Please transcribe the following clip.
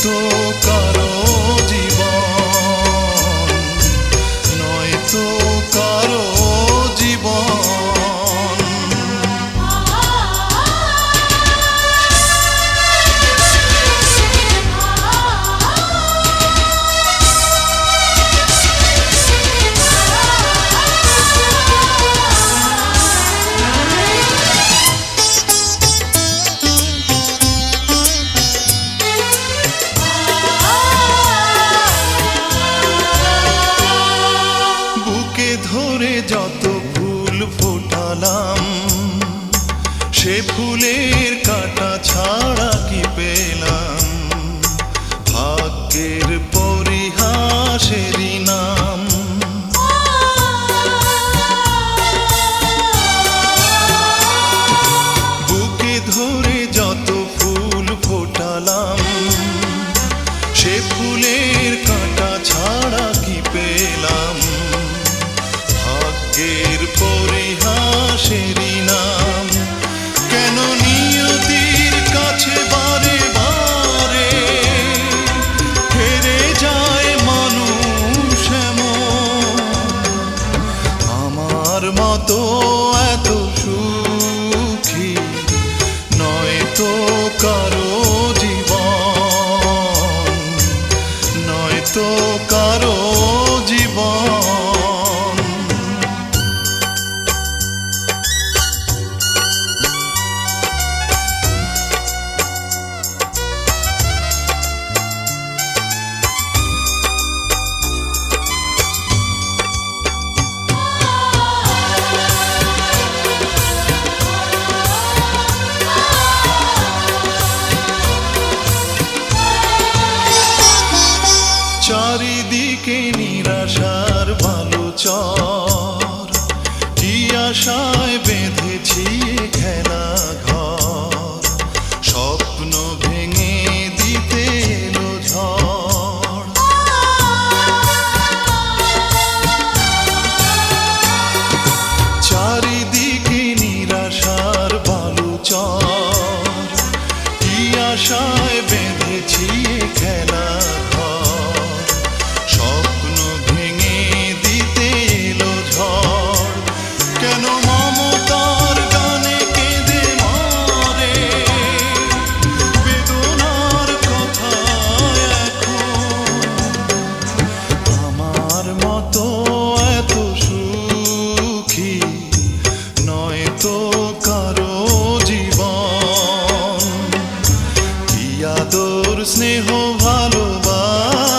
নয়তো কারো জীবন, নয়তো কারো জীবন। ধরে যত ফুল ফোটালাম, সে ফুলের কাঁটা ছাড়া কি পেলাম? ভাগ্যের পরিহাসেরই নাম। বুকে ধরে যত ফুল ফোটালাম, সে ফুলের কাঁটা ছাড়া কি পেলাম? ভাগ্যের পরিহাসেরই নাম। কেন নিয়তির কাছে বারে বারে হেরে যায় মানুষ এমন? আমার মতো এত সুখী নয়তো কারো জীবন, নয়তো কারো জীবন। চারিদিকে নিরাশার ভালো চর, কি আশায় বেঁধেছি খেলা ঘর? স্বপ্ন ভেঙে দিতে এলো ঝড়। চারিদিকে নিরাশার ভালো চর, কি আশায় বেঁধেছি খেলা ঘর? স্বপ্ন ভেঙে দিতে এলো ঝড়। কেন মমতার গানে কেঁদে মরে বেদনার কথা এখন? আমার মতো এত সুখী নয়তো কারো জীবন। কি আদর স্নেহ ভালোবাসা